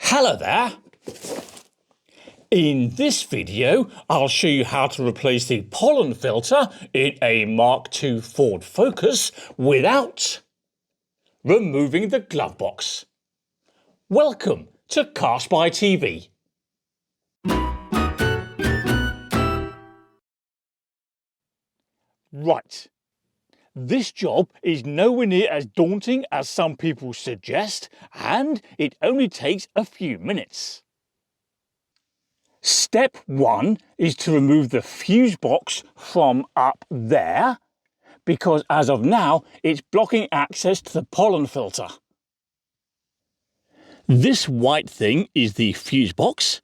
Hello there! In this video, I'll show you how to replace the pollen filter in a Mark II Ford Focus without removing the glove box. Welcome to CarSpyTV. Right. This job is nowhere near as daunting as some people suggest, and it only takes a few minutes. Step 1 is to remove the fuse box from up there, because as of now, it's blocking access to the pollen filter. This white thing is the fuse box,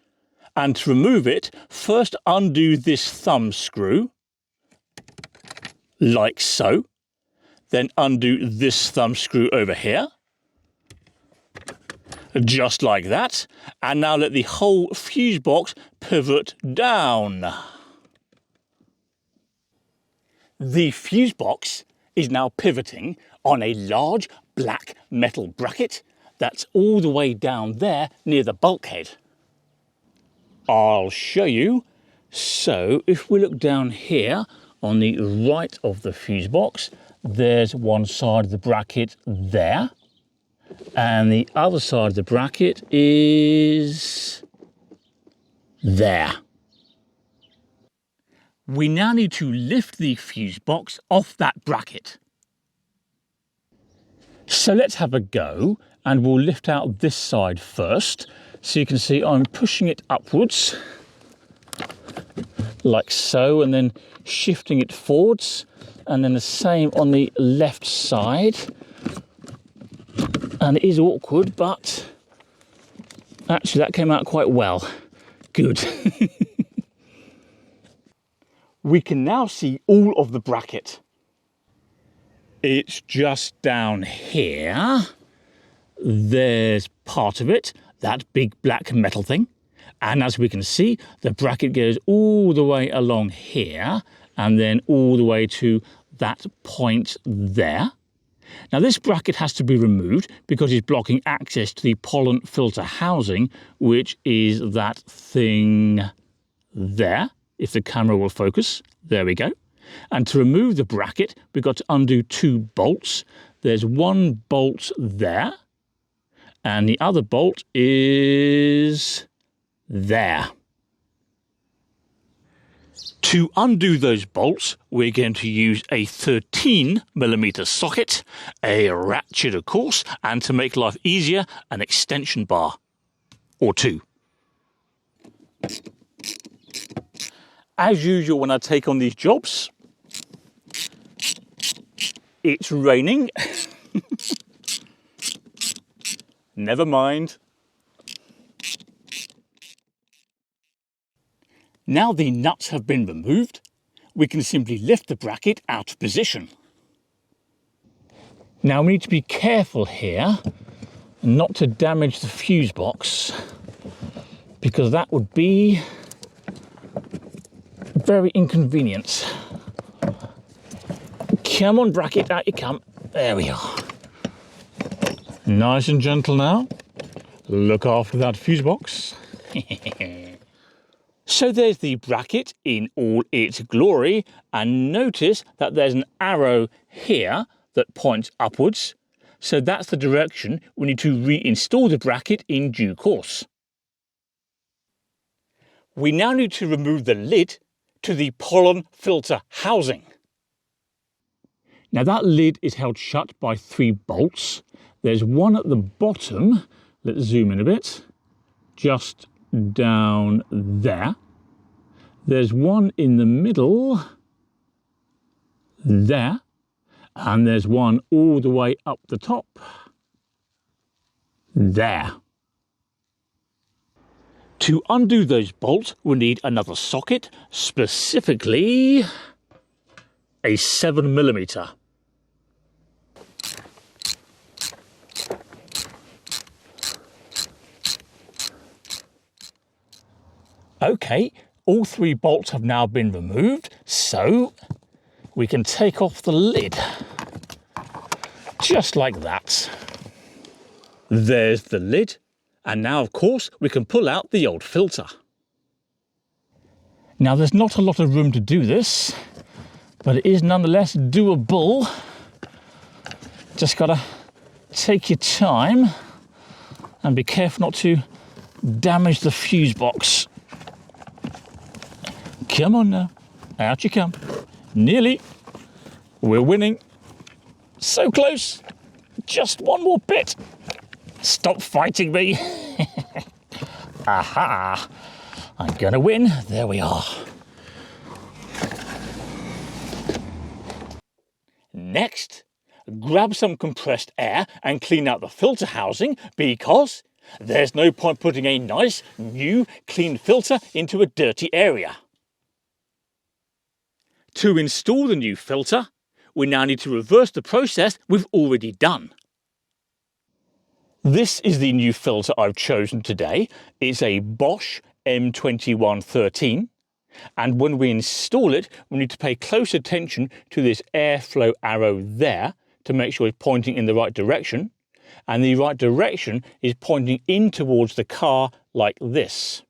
and to remove it, first undo this thumb screw, like so. Then undo this thumb screw over here, just like that, and now let the whole fuse box pivot down. The fuse box is now pivoting on a large black metal bracket that's all the way down there near the bulkhead. I'll show you. So if we look down here on the right of the fuse box, there's one side of the bracket there, and the other side of the bracket is there. We now need to lift the fuse box off that bracket. So let's have a go, and we'll lift out this side first. So you can see I'm pushing it upwards, like so, and then shifting it forwards. And then the same on the left side. And it is awkward, but actually that came out quite well. Good. We can now see all of the bracket. It's just down here. There's part of it, that big black metal thing. And as we can see, the bracket goes all the way along here, and then all the way to that point there. Now this bracket has to be removed because it's blocking access to the pollen filter housing, which is that thing there, if the camera will focus. There we go. And to remove the bracket, we've got to undo two bolts. There's one bolt there, and the other bolt is there. To undo those bolts, we're going to use a 13mm socket, a ratchet of course, and to make life easier, an extension bar or two. As usual when I take on these jobs, it's raining. Never mind. Now the nuts have been removed, we can simply lift the bracket out of position. Now we need to be careful here not to damage the fuse box, because that would be very inconvenient. Come on, bracket, out you come. There we are. Nice and gentle now. Look after that fuse box. So there's the bracket in all its glory, and notice that there's an arrow here that points upwards. So that's the direction we need to reinstall the bracket in due course. We now need to remove the lid to the pollen filter housing. Now that lid is held shut by 3 bolts. There's one at the bottom, let's zoom in a bit, just down there. There's one in the middle there, and there's one all the way up the top there. To undo those bolts, we'll need another socket, specifically a 7mm. Okay, all 3 bolts have now been removed, so we can take off the lid, just like that. There's the lid, And now, of course, we can pull out the old filter. Now, there's not a lot of room to do this, but it is nonetheless doable. Just gotta take your time and be careful not to damage the fuse box. Come on now, out you come. Nearly. We're winning. So close. Just one more bit. Stop fighting me. Aha. I'm gonna win. There we are. Next, grab some compressed air and clean out the filter housing, because there's no point putting a nice, new, clean filter into a dirty area. To install the new filter, we now need to reverse the process we've already done. This is the new filter I've chosen today. It's a Bosch M2113. And when we install it, we need to pay close attention to this airflow arrow there to make sure it's pointing in the right direction. And the right direction is pointing in towards the car like this.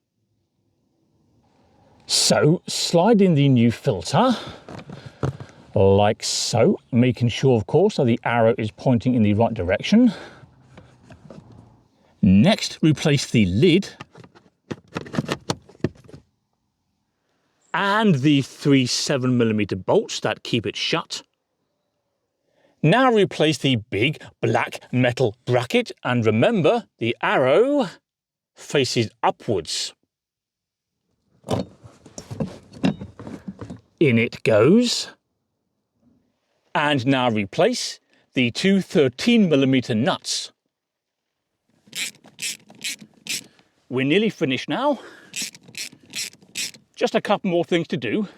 So slide in the new filter, like so, making sure, of course, that the arrow is pointing in the right direction. Next, replace the lid and the 3 7mm bolts that keep it shut. Now replace the big black metal bracket, and remember, the arrow faces upwards. In it goes. And now replace the 2 13mm nuts. We're nearly finished now. Just a couple more things to do.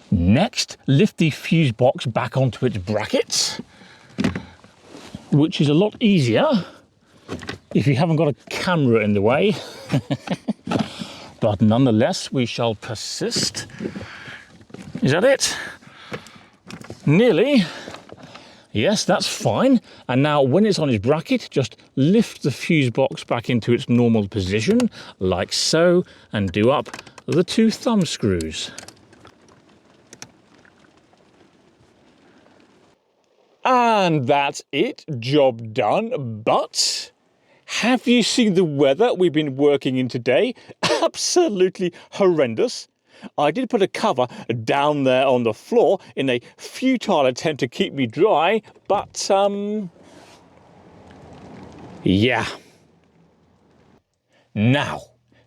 Next, lift the fuse box back onto its brackets, which is a lot easier if you haven't got a camera in the way. But nonetheless, we shall persist. Is that it? Nearly. Yes, that's fine. And now when it's on its bracket, just lift the fuse box back into its normal position, like so, and do up the 2 thumb screws. And that's it, job done. But have you seen the weather we've been working in today? Absolutely horrendous. I did put a cover down there on the floor in a futile attempt to keep me dry, but yeah. Now,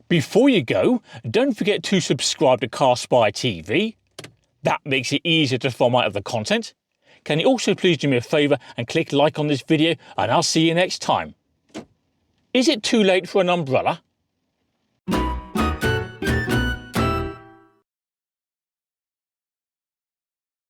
before you go, don't forget to subscribe to CarSpyTV. That makes it easier to find out of the content. Can you also please do me a favour and click like on this video, and I'll see you next time. Is it too late for an umbrella?